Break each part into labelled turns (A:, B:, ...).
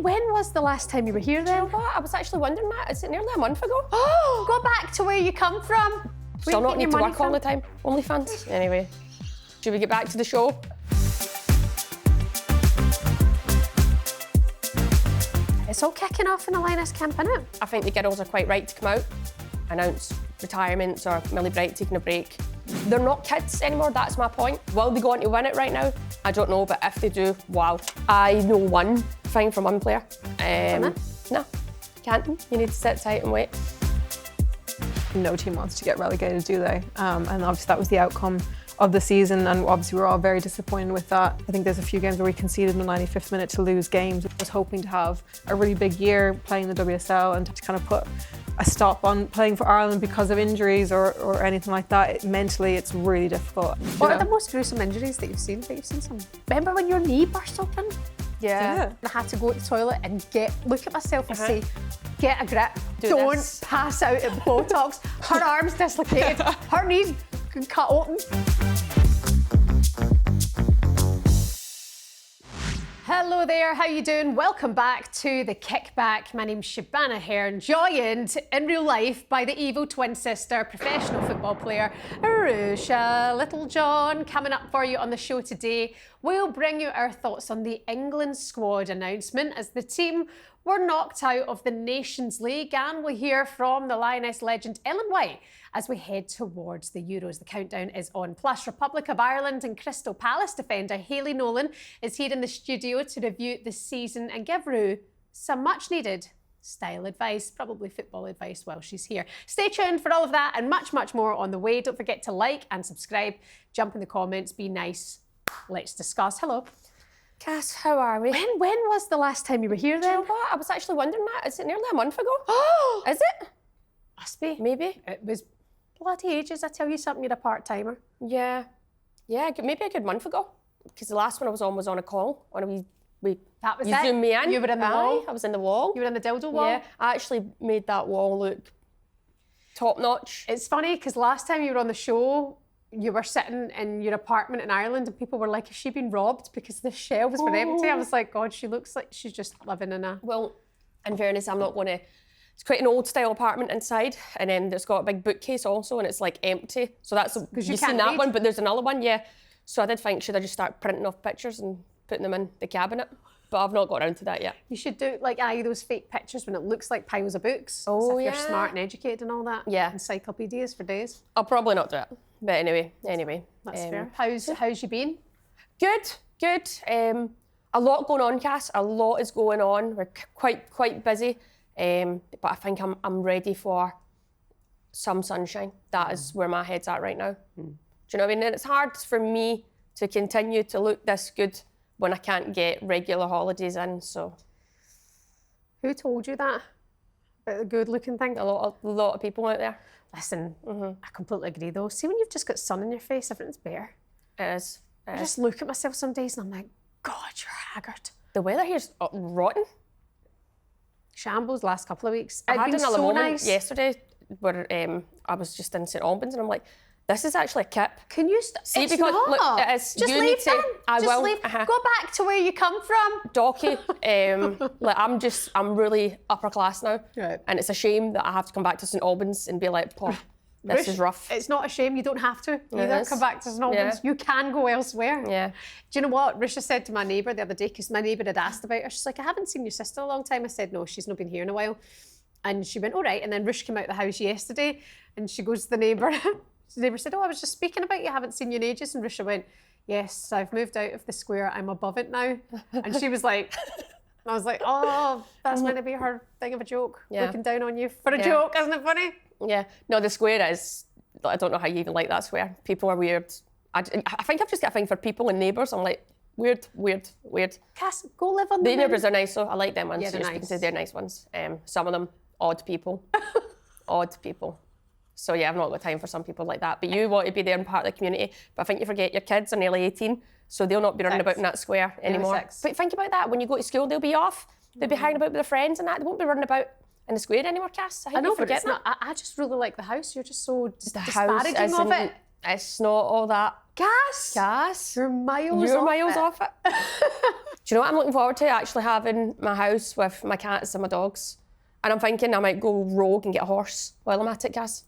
A: When was the last time you were here then?
B: You know what? I was actually wondering that. Is it nearly a month ago?
A: Oh, go back to where you come from.
B: Still not need to work all the time. Only fans. Anyway, should we get back to the show?
A: It's all kicking off in the Lioness camp, innit?
B: I think the girls are quite right to come out, announce retirements or Millie Bright taking a break. They're not kids anymore, that's my point. Will they go on to win it right now? I don't know, but if they do, wow. I know one thing from one player. No, can't. You need to sit tight and wait.
C: No team wants to get relegated, do they? And obviously that was the outcome of the season, and obviously we're all very disappointed with that. I think there's a few games where we conceded in the 95th minute to lose games. I was hoping to have a really big year playing the WSL and to kind of put a stop on playing for Ireland because of injuries or anything like that. Mentally, it's really difficult.
A: What are the most gruesome injuries that you've seen? Some. Remember when your knee burst open?
B: Yeah.
A: I had to go to the toilet and look at myself and say, get a grip. Don't
B: this.
A: pass out at Botox. Her arm's dislocated. Her knees cut open. Hello there, how you doing? Welcome back to The Kickback. My name's Shebahn Aherne, joined in real life by the evil twin sister, professional football player, Ruesha. Littlejohn, coming up for you on the show today. We'll bring you our thoughts on the England squad announcement as the team were knocked out of the Nations League, and we'll hear from the Lioness legend Ellen White as we head towards the Euros. The countdown is on. Plus, Republic of Ireland and Crystal Palace defender Hayley Nolan is here in the studio to review the season and give Rue some much-needed style advice, probably football advice while she's here. Stay tuned for all of that and much, much more on the way. Don't forget to like and subscribe. Jump in the comments, be nice. Let's discuss. Hello.
B: Cass, how are we?
A: When was the last time you were here then?
B: You know what? I was actually wondering that. Is it nearly a month ago?
A: Oh,
B: Is it?
A: must be.
B: Maybe.
A: It was bloody ages. I tell you something, you're a part-timer.
B: Yeah. Yeah, maybe a good month ago. Because the last one I was on a call. On a wee
A: That was
B: you
A: it.
B: zoomed me in.
A: You were in the wall.
B: I was in the wall.
A: You were in the dildo wall.
B: Yeah, I actually made that wall look top-notch.
A: It's funny because last time you were on the show, you were sitting in your apartment in Ireland and people were like, has she been robbed? Because the shelves were empty. I was like, God, she looks like she's just living in a...
B: Well, in fairness, I'm not going to... It's quite an old-style apartment inside, and then there's got a big bookcase also, and it's like empty. So that's... You've seen that one, but there's another one, yeah. So I did think, should I just start printing off pictures and putting them in the cabinet? But I've not got around to that yet.
A: You should do like those fake pictures when it looks like piles of books.
B: Oh,
A: if
B: yeah.
A: you're smart and educated and all that.
B: Yeah.
A: Encyclopedias for days.
B: I'll probably not do it. But anyway.
A: That's fair. How's you been?
B: Good. A lot going on, Cass. A lot is going on. We're quite busy. But I think I'm ready for some sunshine. That is where my head's at right now. Do you know what I mean? And it's hard for me to continue to look this good when I can't get regular holidays in, so.
A: Who told you that? About the good looking thing?
B: A lot of people out there.
A: Listen, I completely agree though. See, when you've just got sun in your face, everything's bare.
B: It is.
A: I just look at myself some days and I'm like, God, you're haggard.
B: The weather here's rotten.
A: Shambles last couple of weeks.
B: I had another moment
A: nice.
B: yesterday where I was just in St Albans and I'm like, this is actually a kip.
A: Can you
B: See,
A: it's
B: because
A: not.
B: look, it is.
A: Just
B: you
A: leave
B: need to.
A: them.
B: I
A: just
B: will.
A: Leave. Go back to where you come from.
B: Docky, like I'm really upper class now,
A: Right.
B: and it's a shame that I have to come back to St Albans and be like, "Poor, this is rough."
A: It's not a shame. You don't have to
B: It
A: either
B: is.
A: come back to St Albans.
B: Yeah.
A: You can go elsewhere.
B: Yeah.
A: Do you know what Ruesha said to my neighbour the other day? Because my neighbour had asked about her. She's like, I haven't seen your sister a long time. I said, no, she's not been here in a while. And she went, all right. And then Ruesha came out of the house yesterday and she goes to the neighbour. The neighbour said, oh, I was just speaking about you. I haven't seen you in ages. And Ruesha went, yes, I've moved out of the square. I'm above it now. And she was like, I was like, oh, that's meant to be her thing of a joke.
B: Yeah.
A: Looking down on you for a
B: Yeah.
A: joke. Isn't it funny?
B: Yeah. No, the square is. I don't know how you even like that square. People are weird. I think I've just got a thing for people and neighbours. I'm like, weird.
A: Cass, go live on
B: The neighbours are nice, so I like them ones.
A: Yeah, they're
B: You're speaking to,
A: nice.
B: they're nice ones. Some of them, odd people. Odd people. So yeah, I've not got time for some people like that. But you want to be there and part of the community. But I think you forget your kids are nearly 18, so they'll not be running about in that square anymore.
A: 6.
B: But think about that, when you go to school, they'll be off. They'll be hanging about with their friends and that. They won't be running about in the square anymore, Cass. I
A: I know,
B: you
A: but
B: forget
A: it's not. I just really like the house. You're just so
B: the house
A: disparaging of it.
B: It's not all that gas.
A: You're miles
B: off it. Do you know what I'm looking forward to? Actually having my house with my cats and my dogs. And I'm thinking I might go rogue and get a horse while I'm at it, Cass.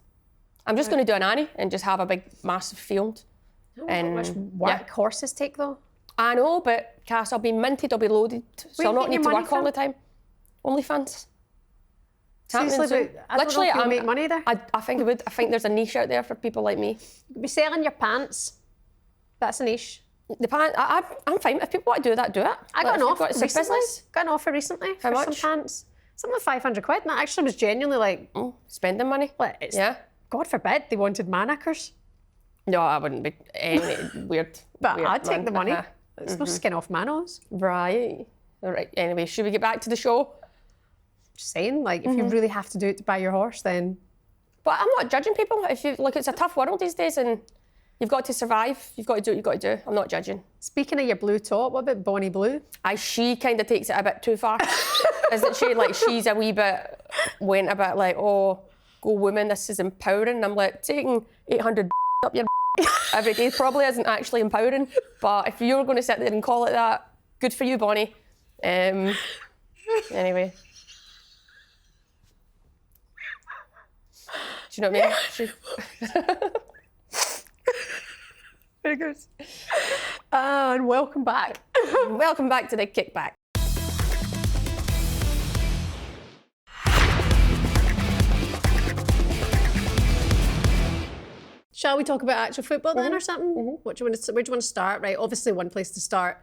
B: I'm just going to do an Annie and just have a big, massive field.
A: And much work horses take, though.
B: I know, but Cass, I'll be minted, I'll be loaded, so I'll not need to work all the time. OnlyFans.
A: Seriously, but I don't know if you'll make money there.
B: I think it would. I think there's a niche out there for people like me.
A: You'd be selling your pants. That's a niche.
B: The pants, I'm fine. If people want to do that, do it.
A: I got an offer recently.
B: Business.
A: Got an offer recently for
B: much?
A: some pants. Something like 500 quid, and that actually was genuinely like...
B: spending money?
A: Yeah. God forbid they wanted man-knickers.
B: No, I wouldn't be weird.
A: But
B: weird
A: I'd take the money.
B: Uh-huh.
A: It's no skin off manos.
B: Right. All right. Anyway, should we get back to the show?
A: Just saying, like, if you really have to do it to buy your horse, then...
B: But I'm not judging people. If you look, it's a tough world these days, and you've got to survive. You've got to do what you've got to do. I'm not judging.
A: Speaking of your blue top, what about Bonnie Blue?
B: She kind of takes it a bit too far. Isn't she? Like, she's a wee bit, went a bit like, oh, go woman, this is empowering. And I'm like, taking 800 up your every day probably isn't actually empowering. But if you're going to sit there and call it that, good for you, Bonnie. Anyway. Do you know what I mean?
A: Very good. And welcome back.
B: Welcome back to the kickback.
A: Shall we talk about actual football then or something? Where do you want to start? Right, obviously one place to start.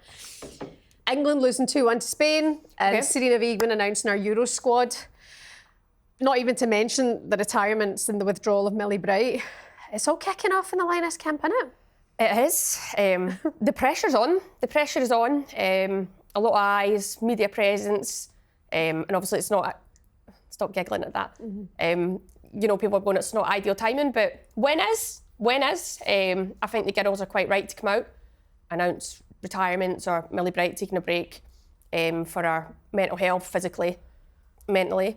A: England losing 2-1 to Spain and Serena Wiegman announcing our Euro squad. Not even to mention the retirements and the withdrawal of Millie Bright. It's all kicking off in the Lioness camp, isn't it?
B: It is. The pressure's on. The pressure is on. A lot of eyes, media presence, and obviously it's not. Stop giggling at that. You know, people are going, it's not ideal timing, but when is? I think the girls are quite right to come out, announce retirements or Millie Bright taking a break for her mental health, physically, mentally.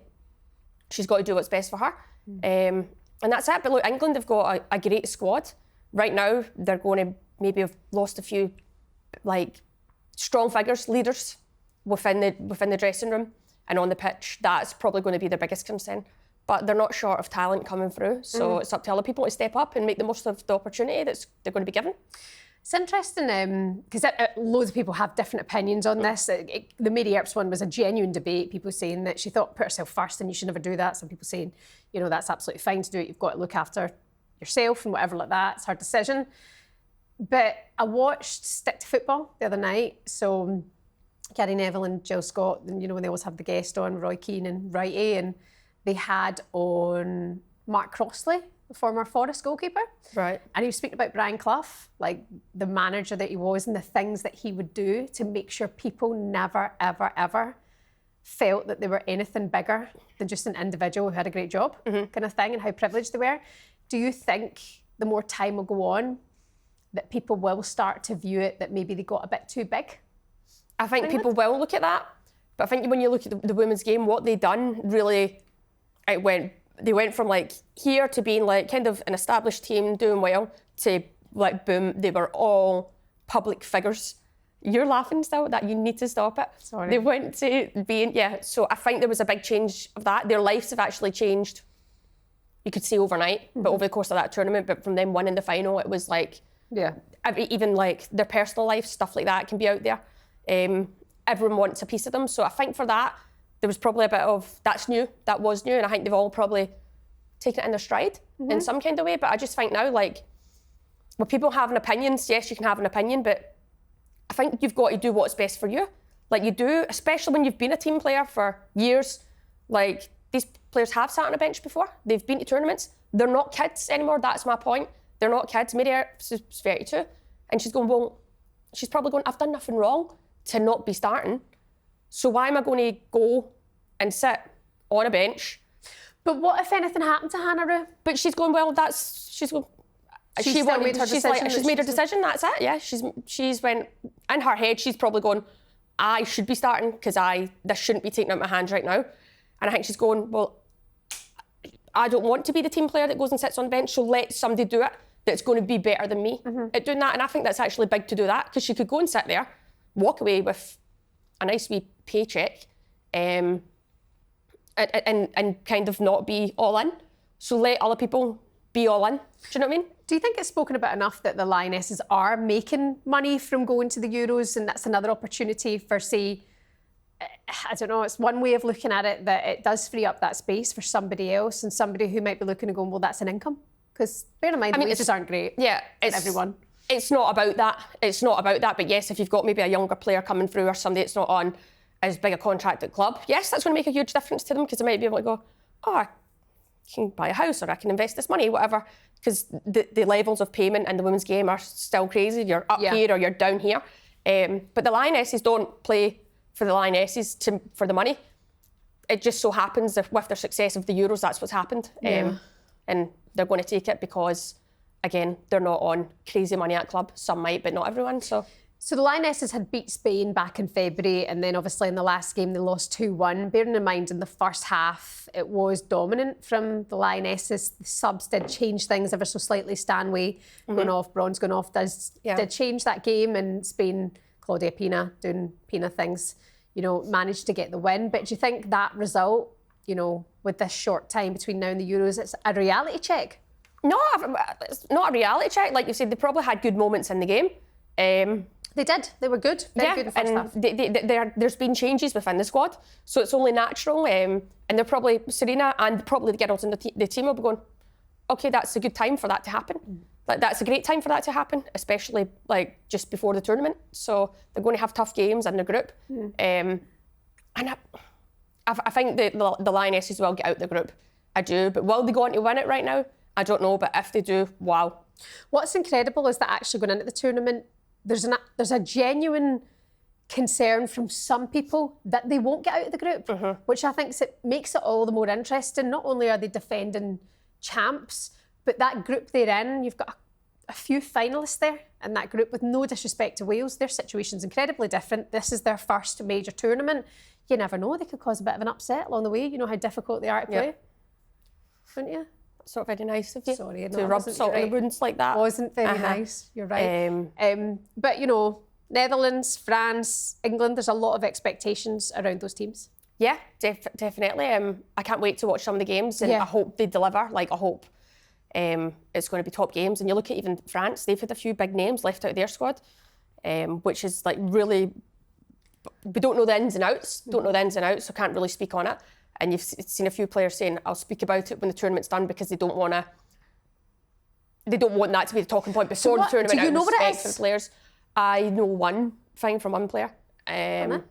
B: She's got to do what's best for her. And that's it. But look, England have got a great squad. Right now, they're going to maybe have lost a few like strong figures, leaders within the dressing room and on the pitch. That's probably going to be their biggest concern. But they're not short of talent coming through. So it's up to other people to step up and make the most of the opportunity they're going to be given.
A: It's interesting because loads of people have different opinions on this. The Mary Earps one was a genuine debate. People saying that she thought put herself first and you should never do that. Some people saying, you know, that's absolutely fine to do it. You've got to look after yourself and whatever like that. It's her decision. But I watched Stick to Football the other night. So Gary Neville and Jill Scott, you know, when they always have the guest on, Roy Keane and Wrighty, and they had on Mark Crossley, the former Forest goalkeeper.
B: Right.
A: And he was speaking about Brian Clough, like the manager that he was and the things that he would do to make sure people never, ever, ever felt that they were anything bigger than just an individual who had a great job kind of thing, and how privileged they were. Do you think the more time will go on that people will start to view it that maybe they got a bit too big?
B: I think people will look at that. But I think when you look at the women's game, what they done really, they went from like here to being like kind of an established team doing well to like boom, they were all public figures. You're laughing still, that you need to stop it.
A: Sorry.
B: They went to being, so I think there was a big change of that. Their lives have actually changed, you could say overnight, but over the course of that tournament, but from them winning the final, it was like, even like their personal life, stuff like that can be out there. Everyone wants a piece of them. So I think for that, there was probably a bit of, that was new, and I think they've all probably taken it in their stride in some kind of way. But I just think now, like, with people having opinions, yes, you can have an opinion, but I think you've got to do what's best for you. Like you do, especially when you've been a team player for years. Like, these players have sat on a bench before. They've been to tournaments. They're not kids anymore, that's my point. They're not kids. Mary Earps is 32, and she's going, well, she's probably going, I've done nothing wrong to not be starting. So why am I going to go and sit on a bench?
A: But what if anything happened to Hannah Rue?
B: But she's going, well, she's made her decision, that's it, yeah. She's went, in her head, she's probably going, I should be starting because this shouldn't be taken out of my hands right now. And I think she's going, well, I don't want to be the team player that goes and sits on the bench, so let somebody do it. that's going to be better than me at doing that. And I think that's actually big to do that, because she could go and sit there, walk away with a nice wee paycheck, and kind of not be all in. So let other people be all in. Do you know what I mean?
A: Do you think it's spoken about enough that the Lionesses are making money from going to the Euros, and that's another opportunity for, say, I don't know, it's one way of looking at it, that it does free up that space for somebody else, and somebody who might be looking and going, well, that's an income. Because bear in mind, the wages aren't great for everyone.
B: It's not about that. It's not about that. But yes, if you've got maybe a younger player coming through, or somebody that's not on as big a contract at club, yes, that's going to make a huge difference to them, because they might be able to go, oh, I can buy a house, or I can invest this money, whatever. Because the levels of payment in the women's game are still crazy. You're up here or you're down here. But the Lionesses don't play for the Lionesses for the money. It just so happens that with their success of the Euros, that's what's happened. And they're going to take it because, again, they're not on crazy money at club. Some might, but not everyone. So
A: the Lionesses had beat Spain back in February, and then obviously in the last game they lost 2-1. Bearing in mind in the first half it was dominant from the Lionesses. The subs did change things ever so slightly. Stanway going off, Bronze going off did change that game, and Spain, Claudia Pina doing Pina things, managed to get the win. But do you think that result, with this short time between now and the Euros, it's a reality check?
B: No, it's not a reality check. Like you said, they probably had good moments in the game.
A: They did. They were good. Very good in the first half.
B: There's been changes within the squad, so it's only natural. And they're probably, Serena and probably the girls in the team will be going, okay, that's a good time for that to happen. Like, that's a great time for that to happen, especially like just before the tournament. So they're going to have tough games in the group. And I think the Lionesses will get out the group. I do. But will they go on to win it right now? I don't know. But if they do, wow.
A: What's incredible is that actually going into the tournament, there's a genuine concern from some people that they won't get out of the group, which I think makes it all the more interesting. Not only are they defending champs, but that group they're in, you've got a few finalists there in that group. With no disrespect to Wales, their situation's incredibly different. This is their first major tournament. You never know, they could cause a bit of an upset along the way. You know how difficult they are to play, wouldn't you?
B: That's not very nice of you.
A: Sorry,
B: to rub salt in the wounds like that.
A: Wasn't very nice. You're right. But Netherlands, France, England. There's a lot of expectations around those teams.
B: Yeah, definitely. I can't wait to watch some of the games, and I hope they deliver. Like, I hope it's going to be top games. And you look at even France; they've had a few big names left out of their squad, which is like really. We don't know the ins and outs. So can't really speak on it. And you've seen a few players saying, I'll speak about it when the tournament's done, because they don't want that to be the talking point before the tournament.
A: Do you know what it is?
B: For the players. I know one thing from one player. No,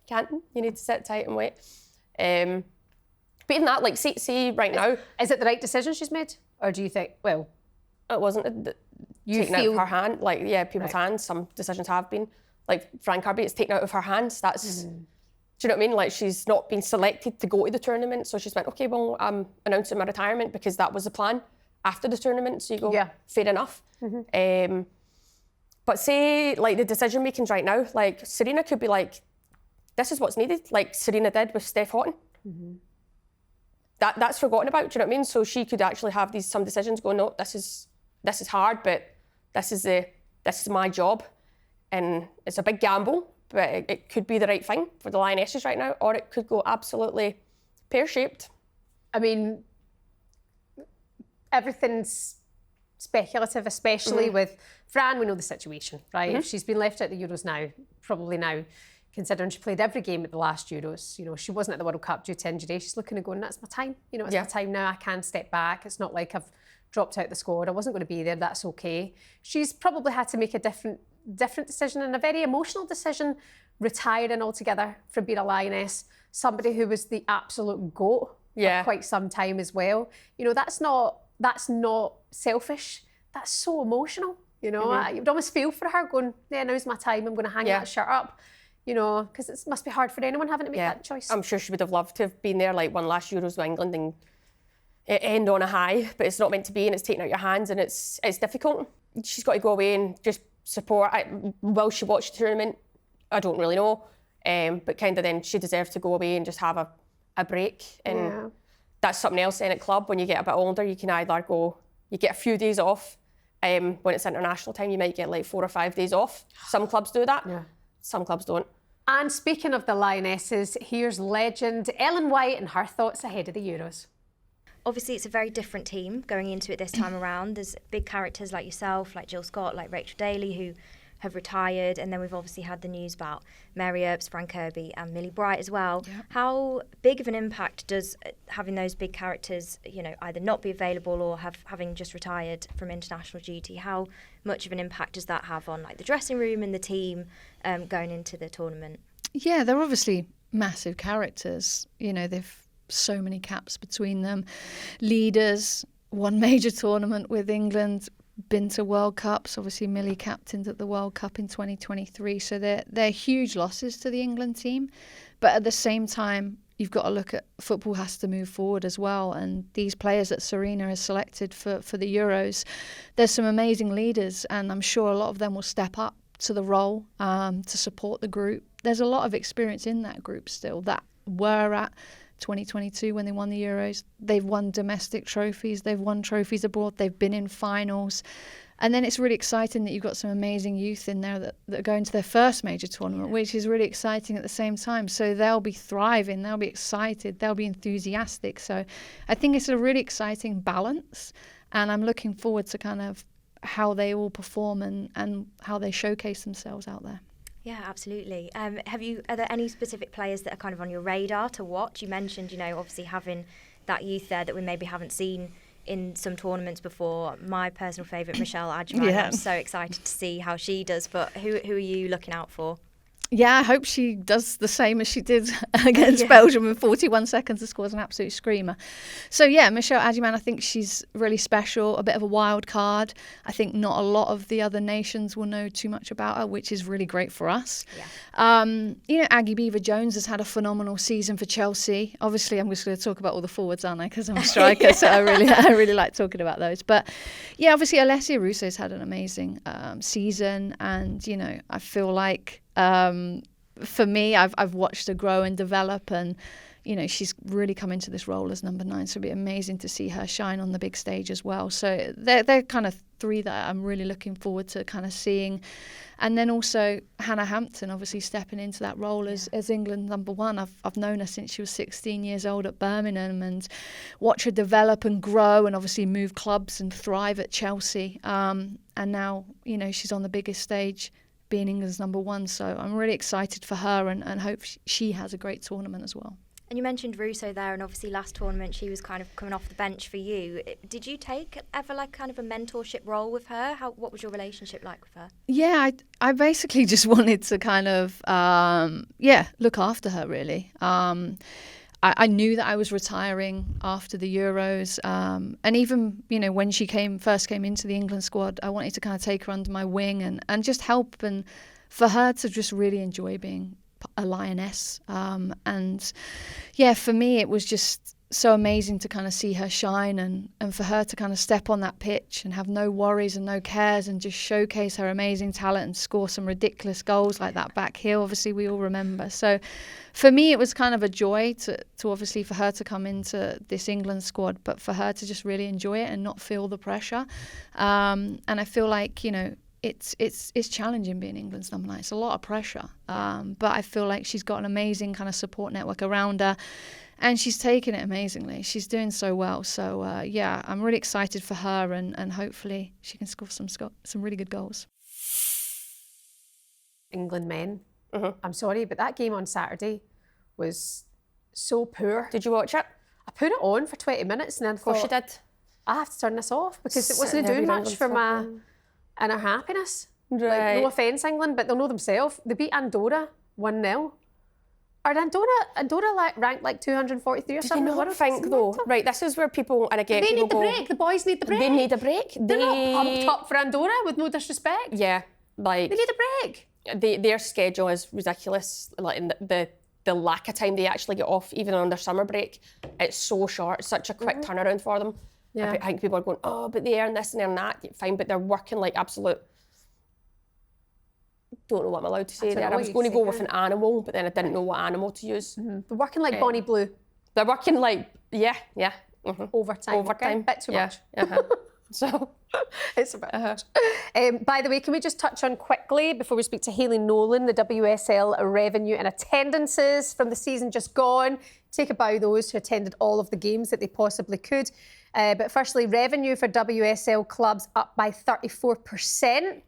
B: can't. You need to sit tight and wait. But even that, like, see right now.
A: Is it the right decision she's made? Or do you think, well...
B: It wasn't taken out of her hand. Like, people's hands. Some decisions have been. Like, Fran Kirby, it's taken out of her hands. That's... Do you know what I mean? Like, she's not been selected to go to the tournament, so she's went, okay, well, I'm announcing my retirement because that was the plan after the tournament. So you go, fair enough. But say, like, the decision making's right now, like, Serena could be like, this is what's needed, like Serena did with Steph Houghton. That's forgotten about. Do you know what I mean? So she could actually have some decisions going, no, this is hard, but this is my job, and it's a big gamble. But it could be the right thing for the Lionesses right now, or it could go absolutely pear-shaped.
A: I mean, everything's speculative, especially with Fran. We know the situation, right? If she's been left out of the Euros now, considering she played every game at the last Euros, she wasn't at the World Cup due to injury. She's looking and going, that's my time. It's my time now. I can step back. It's not like I've dropped out the squad. I wasn't going to be there. That's okay. She's probably had to make a different decision, and a very emotional decision, retiring altogether from being a Lioness, somebody who was the absolute GOAT for quite some time as well. That's not selfish. That's so emotional. You'd almost feel for her going, now's my time, I'm going to hang that shirt up. Because it must be hard for anyone having to make that choice.
B: I'm sure she would have loved to have been there, like, one last Euros with England and end on a high, but it's not meant to be, and it's taken out your hands, and it's difficult. She's got to go away and just support. Will she watch the tournament? I don't really know. But kind of then she deserves to go away and just have a break. And that's something else then at club. When you get a bit older, you can either go you get a few days off. When it's international time, you might get like 4 or 5 days off. Some clubs do that.
A: Yeah.
B: Some clubs don't.
A: And speaking of the Lionesses, here's legend Ellen White and her thoughts ahead of the Euros.
D: Obviously, it's a very different team going into it this time around. There's big characters like yourself, like Jill Scott, like Rachel Daly, who have retired. And then we've obviously had the news about Mary Earps, Fran Kirby and Millie Bright as well. Yep. How big of an impact does having those big characters, you know, either not be available or having just retired from international duty, how much of an impact does that have on like the dressing room and the team going into the tournament?
E: Yeah, they're obviously massive characters. You know, they've so many caps between them. Leaders, won major tournament with England, been to World Cups. Obviously, Millie captained at the World Cup in 2023. So they're huge losses to the England team. But at the same time, you've got to look at football has to move forward as well. And these players that Serena has selected for the Euros, there's some amazing leaders. And I'm sure a lot of them will step up to the role to support the group. There's a lot of experience in that group still that were at 2022 when they won the Euros. They've won domestic trophies, they've won trophies abroad, they've been in finals. And then it's really exciting that you've got some amazing youth in there that are going to their first major tournament, which is really exciting at the same time. So they'll be thriving, they'll be excited, they'll be enthusiastic. So I think it's a really exciting balance. And I'm looking forward to kind of how they all perform and how they showcase themselves out there.
D: Yeah, absolutely. Are there any specific players that are kind of on your radar to watch? You mentioned, you know, obviously having that youth there that we maybe haven't seen in some tournaments before. My personal favourite, Michelle Adjumant.
E: Yeah.
D: I'm so excited to see how she does. But who are you looking out for?
E: Yeah, I hope she does the same as she did against Belgium in 41 seconds and scores an absolute screamer. So yeah, Michelle Adjumant, I think she's really special, a bit of a wild card. I think not a lot of the other nations will know too much about her, which is really great for us. Yeah. You know, Aggie Beever-Jones has had a phenomenal season for Chelsea. Obviously, I'm just going to talk about all the forwards, aren't I? Because I'm a striker, so I really like talking about those. But yeah, obviously Alessia Russo's had an amazing season, and you know, I feel like for me, I've watched her grow and develop, and you know, she's really come into this role as number 9. So it'd be amazing to see her shine on the big stage as well. So they're kind of 3 that I'm really looking forward to kind of seeing. And then also Hannah Hampton, obviously stepping into that role as England number 1. I've known her since she was 16 years old at Birmingham, and watch her develop and grow and obviously move clubs and thrive at Chelsea. And now, you know, she's on the biggest stage, being England's number 1. So I'm really excited for her and hope she has a great tournament as well.
D: And you mentioned Russo there, and obviously last tournament she was kind of coming off the bench for you. Did you take ever like kind of a mentorship role with her? What was your relationship like with her? Yeah,
E: I basically just wanted to kind of, look after her really. I knew that I was retiring after the Euros, and even, you know, when she first came into the England squad, I wanted to kind of take her under my wing and just help, and for her to just really enjoy being a lioness. And yeah, for me, it was just so amazing to kind of see her shine and for her to kind of step on that pitch and have no worries and no cares and just showcase her amazing talent and score some ridiculous goals like that back heel, obviously we all remember. So for me, it was kind of a joy to obviously for her to come into this England squad, but for her to just really enjoy it and not feel the pressure. And I feel like, you know, it's challenging being England's number 9. It's a lot of pressure, but I feel like she's got an amazing kind of support network around her, and she's taken it amazingly. She's doing so well. So yeah, I'm really excited for her, and hopefully she can score some really good goals.
A: England men. I'm sorry, but that game on Saturday was so poor.
B: Did you watch it?
A: I put it on for 20 minutes and then
B: Of course you did.
A: I have to turn this off because it wasn't doing much for my inner happiness.
B: Right.
A: Like, no offence, England, but they'll know themselves. They beat Andorra 1-0. Are Andorra like ranked like 243 or something?
B: Do you not think though? Right, this is where people, and again,
A: they
B: people
A: need the
B: go,
A: break. The boys need the break.
B: They need a break.
A: They're not pumped up for Andorra, with no disrespect.
B: Yeah, like
A: they need a break.
B: Their schedule is ridiculous. Like in the lack of time they actually get off, even on their summer break, it's so short. It's such a quick turnaround for them. Yeah. I think people are going, oh, but they earn this and earn that. Fine, but they're working like absolute. Don't know what I'm allowed to say there. I was going to go with an animal, but then I didn't know what animal to use.
A: They're working like Bonnie Blue.
B: They're working like, yeah.
A: Overtime.
B: Okay?
A: Bit too much.
B: So
A: It's a bit much. By the way, can we just touch on quickly, before we speak to Hayley Nolan, the WSL revenue and attendances from the season just gone? Take a bow those who attended all of the games that they possibly could. But firstly, revenue for WSL clubs up by 34%.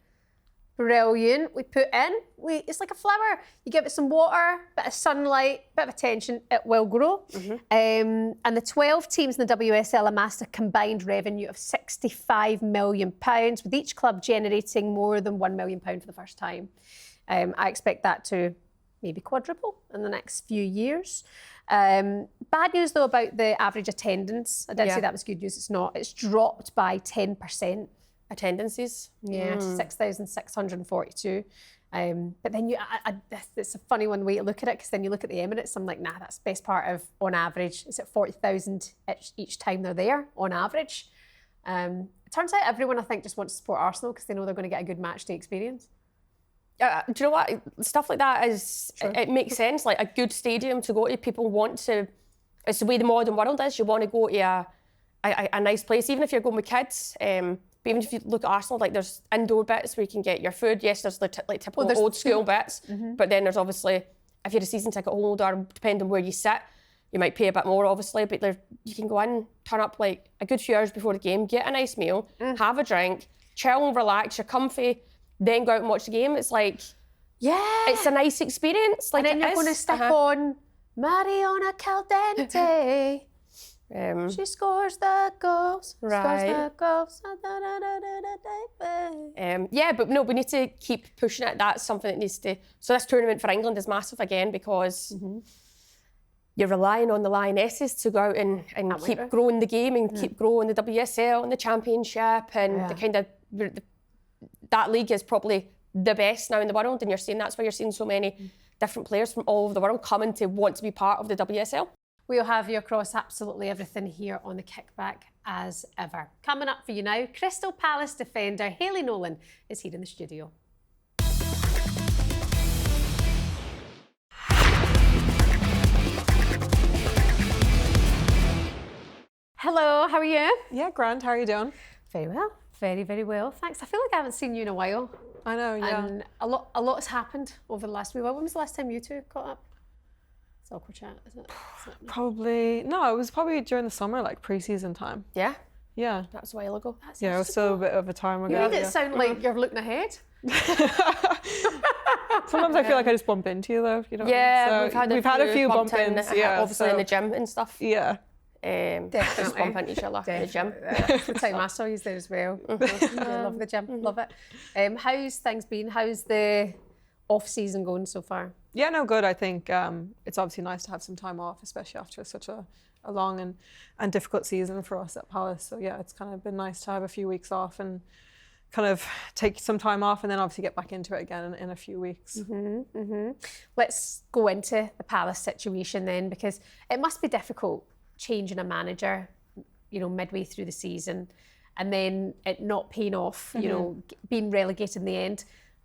A: Brilliant. We put in, it's like a flower. You give it some water, bit of sunlight, bit of attention, it will grow. And the 12 teams in the WSL amassed a combined revenue of £65 million, with each club generating more than £1 million for the first time. I expect that to maybe quadruple in the next few years. Bad news, though, about the average attendance. I did say that was good news. It's not. It's dropped by 10%.
B: attendances.
A: Yeah, 6,642. But then it's a funny one way to look at it, because then you look at the Emirates, I'm like, nah, that's the best part of, on average, it's at 40,000 each time they're there, on average. It turns out everyone, I think, just wants to support Arsenal because they know they're going to get a good match day experience.
B: Do you know what? Stuff like that is, it makes sense. Like a good stadium to go to, people want to, it's the way the modern world is. You want to go to a nice place, even if you're going with kids. But even if you look at Arsenal, like there's indoor bits where you can get your food. Yes, there's like typical old school bits, but then there's obviously, if you're a season ticket holder, depending on where you sit, you might pay a bit more, obviously, but you can go in, turn up like a good few hours before the game, get a nice meal, have a drink, chill and relax, you're comfy, then go out and watch the game. It's like, it's a nice experience. Like,
A: and then you're going to stick on Mariona Caldente. She scores the goals.
B: Right.
A: Scores the goals.
B: Yeah, but no, we need to keep pushing it. That's something that needs to. So this tournament for England is massive again, because you're relying on the Lionesses to go out and keep growing the game and keep growing the WSL and the Championship and the kind of that league is probably the best now in the world, and you're seeing that's why you're seeing so many different players from all over the world coming to want to be part of the WSL.
A: We'll have you across absolutely everything here on the Kickback as ever. Coming up for you now, Crystal Palace defender Hayley Nolan is here in the studio. Hello, how are you?
C: Yeah, grand. How are you doing?
A: Very well, very, very well. Thanks. I feel like I haven't seen you in a while.
C: I know, yeah.
A: And a lot has happened over the last wee while. When was the last time you two caught up? It's awkward chat, isn't it?
C: Probably, no, it was probably during the summer, like pre-season time.
B: Yeah,
C: Yeah.
B: that was a while ago.
C: Yeah, it was still a bit of a time ago.
A: You made it
C: yeah.
A: sound like you're looking ahead.
C: Sometimes I feel like I just bump into you though, you know.
B: Yeah,
C: so we've had a few bump ins. Yeah,
B: obviously in the gym and stuff.
C: Yeah.
B: Just bump into each other in the gym.
A: The time I saw you there as well. I love the gym, love it. How's things been? How's the off season going so far?
C: Yeah, no, good. I think it's obviously nice to have some time off, especially after such a long and difficult season for us at Palace. So yeah, it's kind of been nice to have a few weeks off and kind of take some time off and then obviously get back into it again in a few weeks.
A: Let's go into the Palace situation then, because it must be difficult changing a manager, you know, midway through the season and then it not paying off, you know, being relegated in the end.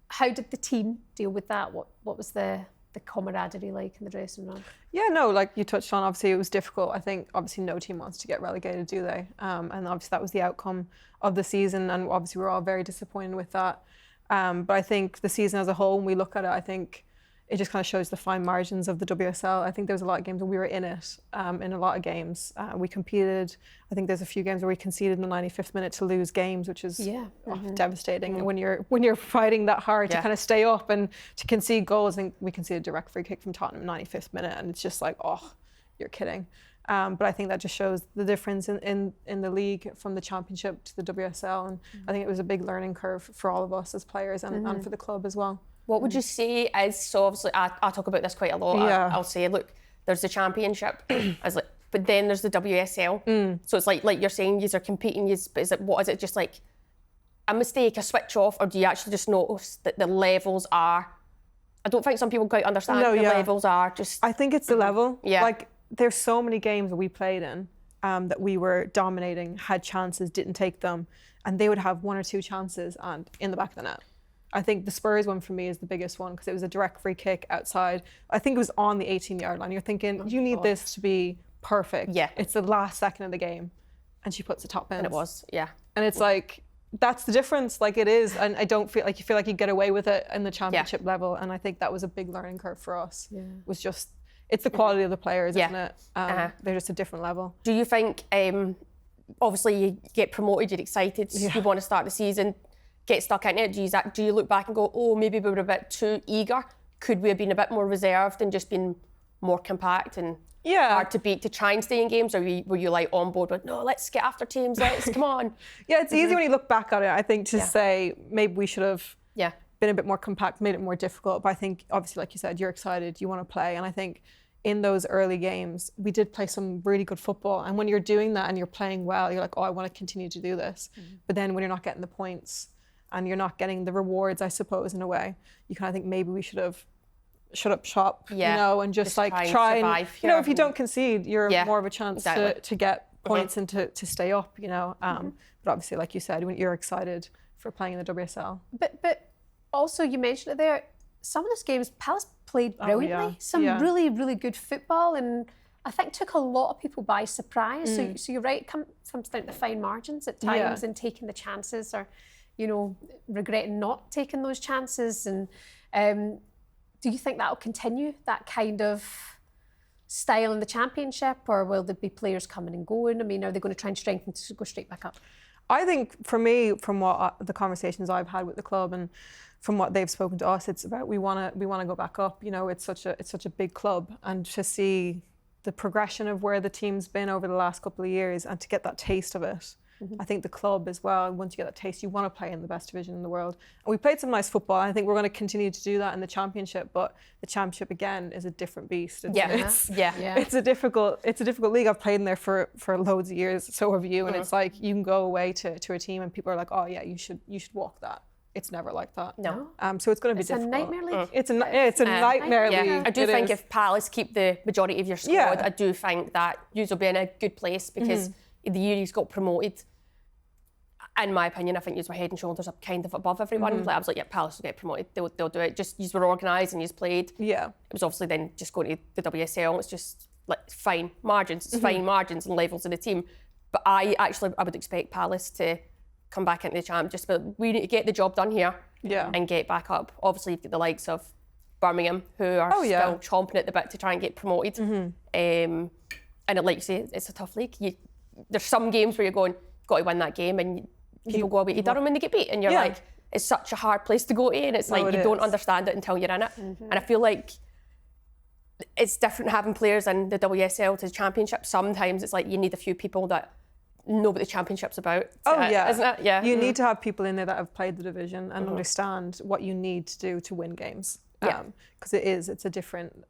A: How did the team deal with that? What was the camaraderie like in the dressing room?
C: Yeah, no, like you touched on, obviously it was difficult. I think obviously no team wants to get relegated, do they? And obviously that was the outcome of the season, and obviously we're all very disappointed with that. But I think the season as a whole, when we look at it, I think it just kind of shows the fine margins of the WSL. I think there was a lot of games where we were in it, in a lot of games. We competed. I think there's a few games where we conceded in the 95th minute to lose games, which is devastating. When you're fighting that hard to kind of stay up and to concede goals. I think we conceded a direct free kick from Tottenham in the 95th minute, and it's just like, oh, you're kidding. But I think that just shows the difference in the league from the Championship to the WSL, and I think it was a big learning curve for all of us as players and for the club as well.
B: What would you say is, so obviously I talk about this quite a lot.
C: Yeah.
B: I'll say, look, there's the Championship, but then there's the WSL. So it's like you're saying, you're competing, but what is it, just like a mistake, a switch off, or do you actually just notice that the levels are, I don't think some people quite understand levels are just...
C: I think it's the level.
B: Yeah.
C: Like, there's so many games that we played in that we were dominating, had chances, didn't take them, and they would have one or two chances and in the back of the net. I think the Spurs one for me is the biggest one because it was a direct free kick outside. I think it was on the 18-yard line. You're thinking, you need this to be perfect.
B: Yeah.
C: It's the last second of the game. and she puts the top bins.
B: And it was, yeah.
C: And it's like, that's the difference, like it is. And I don't feel like you get away with it in the championship level. And I think that was a big learning curve for us. Was just, it's the quality of the players, isn't it? They're just a different level.
B: Do you think, obviously you get promoted, you're excited, you want to start the season, get stuck in it, do you look back and go, oh, maybe we were a bit too eager? Could we have been a bit more reserved and just been more compact and hard to beat to try and stay in games? Or were you like on board with, no, let's get after teams, come on?
C: Yeah, it's easy when you look back at it, I think, to say maybe we should have been a bit more compact, made it more difficult. But I think, obviously, like you said, you're excited, you want to play. And I think in those early games, we did play some really good football. And when you're doing that and you're playing well, you're like, oh, I want to continue to do this. But then when you're not getting the points and you're not getting the rewards, I suppose, in a way, you kind of think maybe we should have shut up shop, you know, and just like try and, you know, if you don't concede, you're more of a chance to get points and to stay up, you know. But obviously, like you said, when you're excited for playing in the WSL.
A: But also, you mentioned it there, some of those games, Palace played brilliantly. Some really, really good football, and I think took a lot of people by surprise. So you're right, it comes down to the fine margins at times and taking the chances, or, you know, regretting not taking those chances. And do you think that'll continue, that kind of style in the championship, or will there be players coming and going? I mean, are they going to try and strengthen to go straight back up?
C: I think for me, from what the conversations I've had with the club and from what they've spoken to us, it's about we want to go back up. You know, it's such a big club, and to see the progression of where the team's been over the last couple of years and to get that taste of it. I think the club as well, once you get that taste, you want to play in the best division in the world. And we played some nice football. I think we're going to continue to do that in the championship, but the championship again is a different beast. It's a difficult league. I've played in there for loads of years, so have you, and it's like you can go away to a team and people are like, oh yeah, you should walk that. It's never like that.
B: No.
C: So it's going to be difficult.
A: It's a nightmare league.
C: It's a nightmare league.
B: I do think if Palace keep the majority of your squad, I do think that you will be in a good place, because the year you got promoted, in my opinion, I think you were head and shoulders up kind of above everyone. Like, I was like, yeah, Palace will get promoted. They'll do it. Just you were organised and you played. Yeah. It was obviously then just going to the WSL. It's just like fine margins. It's fine margins and levels of the team. But I would expect Palace to come back into the champ. Just but we need to get the job done here. And get back up. Obviously, you've got the likes of Birmingham, who are still chomping at the bit to try and get promoted. And like you say, it's a tough league. There's some games where you're going, got to win that game, and people go away to Durham and they get beat, and you're like, it's such a hard place to go to, and it's like you don't understand it until you're in it. And I feel like it's different having players in the WSL to the Championship. Sometimes it's like you need a few people that know what the Championship's about. Isn't it? Yeah.
C: You need to have people in there that have played the division and understand what you need to do to win games. Because it's a different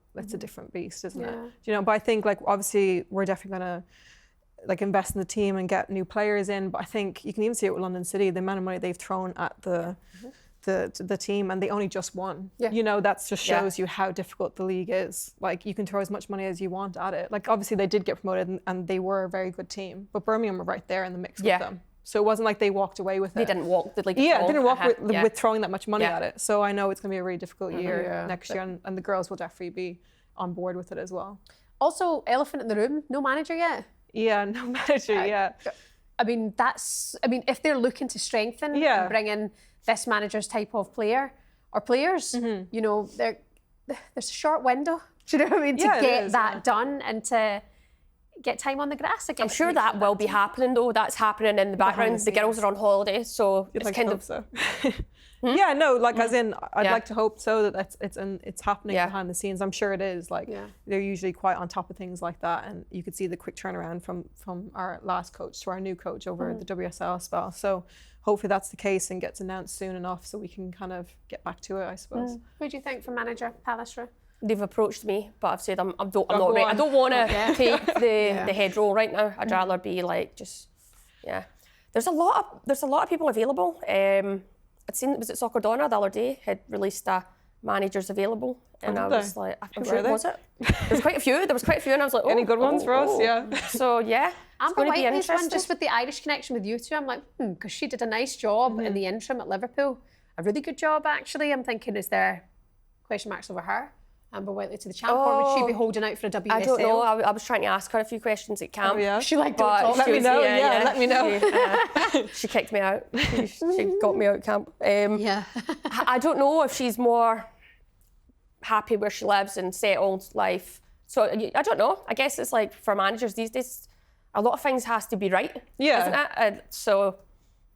C: beast, isn't it? You know, but I think like obviously we're definitely gonna like invest in the team and get new players in, but I think you can even see it with London City, the amount of money they've thrown at the team, and they only just won. You know, that just shows you how difficult the league is. Like you can throw as much money as you want at it. Like obviously they did get promoted and they were a very good team, but Birmingham were right there in the mix with them. So it wasn't like they walked away with it.
B: They didn't walk. They
C: didn't walk with throwing that much money at it. So I know it's going to be a really difficult year next year, and the girls will definitely be on board with it as well.
A: Also, elephant in the room, no manager yet.
C: Yeah, no manager yet.
A: I mean, if they're looking to strengthen and bring in this manager's type of player or players, you know, there's a short window, do you know what I mean, to get that done and to get time on the grass again.
B: I'm sure that will be happening though. That's happening in the background. The girls are on holiday, so it's kind of.
C: So. Yeah, no, like as in, I'd like to hope so that it's happening behind the scenes. I'm sure it is. Like they're usually quite on top of things like that, and you could see the quick turnaround from our last coach to our new coach over the WSL spell. So hopefully that's the case and gets announced soon enough so we can kind of get back to it, I suppose.
A: Who do you think for manager, Palace?
B: They've approached me, but I've said I'm not ready. I don't want to take the head role right now. I'd rather be like just There's a lot of people available. I'd seen, was it Soccer Donna the other day had released a managers available, and I was like, I'm sure it was it. There was quite a few, and I was like,
C: any good ones for us? Yeah.
B: So yeah, it's going to be interesting.
A: One just with the Irish connection with you two. I'm like, because she did a nice job in the interim at Liverpool, a really good job actually. I'm thinking, is there question marks over her? Amber Whiteley to the champ, or would she be holding out for a WSL?
B: I don't know. I was trying to ask her a few questions at camp.
C: Oh, yeah?
A: She like, don't
B: But
A: talk.
C: Let me know. Yeah, let me know.
B: She kicked me out. She got me out of camp.
A: Yeah.
B: I don't know if she's more happy where she lives and settled life. So I don't know. I guess it's like for managers these days, a lot of things has to be right.
C: Yeah.
B: Isn't it? So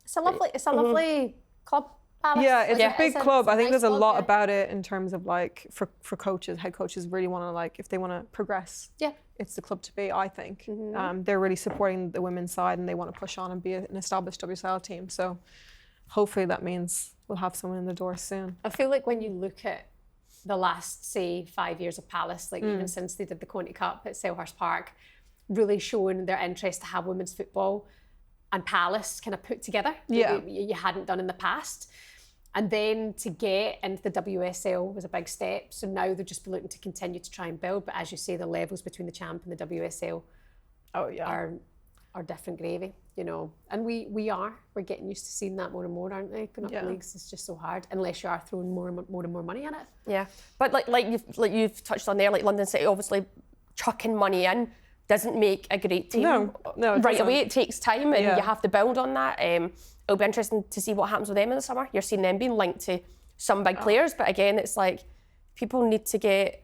A: It's a lovely club. Palace.
C: Yeah, it's a big club. I think
A: nice
C: there's a
A: club,
C: lot
A: yeah.
C: about it in terms of like for coaches, head coaches really want to like if they want to progress.
A: Yeah.
C: It's the club to be, I think. They're really supporting the women's side and they want to push on and be an established WSL team. So hopefully that means we'll have someone in the door soon.
A: I feel like when you look at the last, say, 5 years of Palace, like even since they did the Conti Cup at Selhurst Park, really showing their interest to have women's football and Palace kind of put together.
C: Yeah.
A: You hadn't done in the past. And then to get into the WSL was a big step. So now they'll just be looking to continue to try and build. But as you say, the levels between the champ and the WSL are different gravy, you know. And we're getting used to seeing that more and more, aren't they? Going up the leagues is just so hard unless you are throwing more and more money in it.
B: yeah, but like you've touched on there, like London City obviously chucking money in doesn't make a great team.
C: No, it
B: right
C: doesn't.
B: away. It takes time, and you have to build on that. It'll be interesting to see what happens with them in the summer. You're seeing them being linked to some big players, but again, it's like people need to get.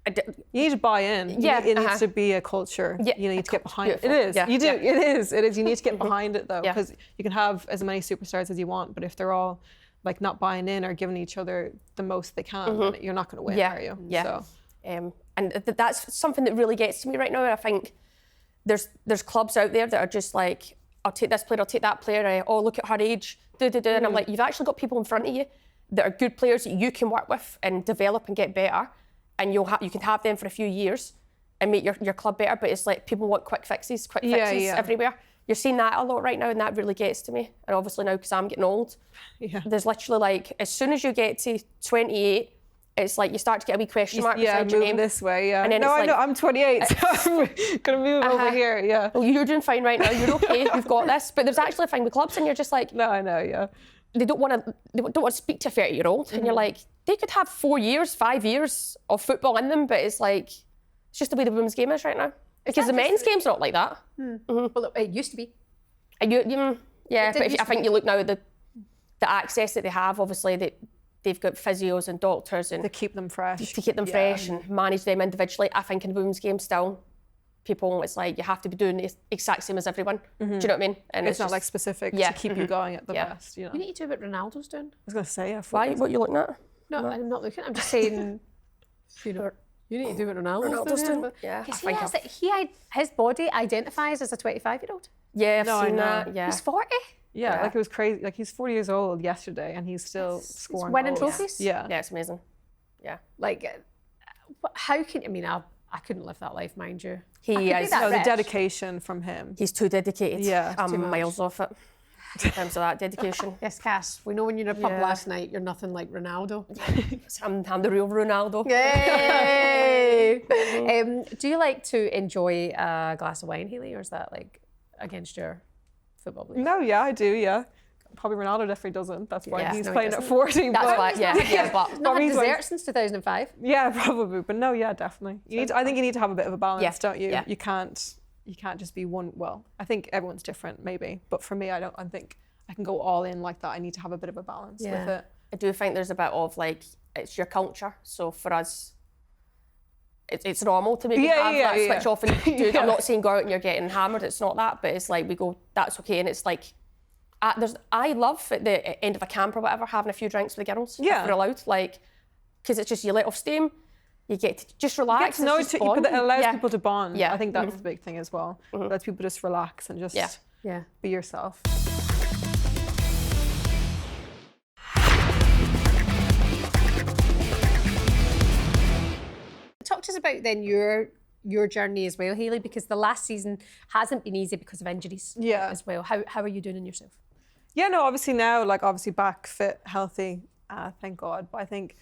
C: You need to buy in.
B: Yeah,
C: It needs to be a culture.
B: Yeah,
C: You need to get behind it. It
B: beautiful.
C: is.
B: Yeah,
C: You do.
B: yeah.
C: It is. You need to get behind it though,
B: Yeah.
C: because you can have as many superstars as you want, but if they're all like not buying in or giving each other the most they can, then you're not going to win,
B: Yeah,
C: are you?
B: yeah.
C: So.
B: And that's something that really gets to me right now. I think there's clubs out there that are just like, I'll take this player, I'll take that player. Oh, look at her age, and I'm like, you've actually got people in front of you that are good players that you can work with and develop and get better, and you can have them for a few years and make your club better. But it's like people want quick fixes everywhere. You're seeing that a lot right now, and that really gets to me. And obviously now, because I'm getting old, there's literally like, as soon as you get to 28, it's like you start to get a wee question mark beside your
C: move
B: name.
C: this way, yeah.
B: And then
C: No,
B: it's
C: I know,
B: like-
C: I'm 28, so I'm gonna move over here, yeah.
B: Well, you're doing fine right now. You're okay. You've got this. But there's actually a thing with clubs, and you're just like,
C: No, I know, yeah.
B: they don't want to speak to a 30-year-old, and you're like, they could have 4 years, 5 years of football in them, but it's like, it's just the way the women's game is right now. Because the men's game's not like that.
A: Well, it used to be.
B: And yeah, but
A: used
B: I
A: to
B: think
A: be.
B: you look now at the access that they have. Obviously, they've got physios and doctors and
C: To keep them fresh.
B: to keep them fresh and manage them individually. I think in the women's game still, people, it's like you have to be doing the exact same as everyone. Do you know what I mean? And
C: It's not
B: just-
C: like specific
B: Yeah.
C: to keep you going at the
B: Yeah.
C: best, you know.
A: You need to do what Ronaldo's doing.
C: I was gonna say, yeah.
B: Why? What are you looking at?
A: No, I'm not looking. I'm just saying, you know, you need to do what Ronaldo's doing.
B: Yeah, I
A: Because
B: think
A: his body identifies as a 25-year-old.
B: yeah, I've
C: No, I
B: seen
C: know.
B: that. Yeah,
A: He's 40.
C: Yeah, like it was crazy. Like he's 40 years old yesterday, and he's still scoring
A: winning
C: goals.
A: trophies.
C: Yeah.
B: yeah, it's amazing. Yeah,
A: Like, how can I mean? I couldn't live that life, mind you.
B: he
A: I could be
B: is.
A: that
C: So the
A: rich.
C: dedication from him.
B: He's too dedicated.
C: Yeah,
B: I'm
C: too much.
B: miles off it in terms of that dedication.
A: Yes, Cass. We know when you're in a pub
B: Yeah.
A: last night, you're nothing like Ronaldo.
B: I'm the real Ronaldo.
A: Yay! Do you like to enjoy a glass of wine, Hayley, or is that like against your football beliefs?
C: No, yeah, I do, yeah. Probably Ronaldo definitely doesn't. That's why
A: Yeah,
C: he's
A: no, he
C: playing at
A: doesn't.
C: 40.
B: That's
C: but
B: why. Yeah, but
A: Not had
C: he's like-
A: dessert since 2005.
C: Yeah, probably. But no, yeah, definitely. I think you need to have a bit of a balance,
B: Yeah,
C: don't you?
B: yeah.
C: You can't just be one. Well, I think everyone's different, maybe. But for me, I think I can go all in like that. I need to have a bit of a balance with
A: Yeah.
C: it.
B: I do think there's a bit of like, it's your culture. So for us, it's normal to maybe have that switch off and do.
C: Yeah.
B: I'm not saying go out and you're getting hammered. It's not that, but it's like we go, that's okay. And it's like, I love at the end of a camp or whatever having a few drinks with the girls.
C: Yeah.
B: If we're allowed, like, because it's just you let off steam, you get to just relax.
C: Get to know
B: it's just
C: but it
B: bonding.
C: allows
B: Yeah.
C: people to bond.
B: Yeah.
C: I think that's the big thing as well. It lets people just relax and just
A: Yeah.
C: be yourself.
A: Talk to us about then your journey as well, Hayley, because the last season hasn't been easy because of injuries.
C: Yeah.
A: As well. How are you doing in yourself?
C: Yeah, no, obviously now, like obviously back fit, healthy, thank God. But I think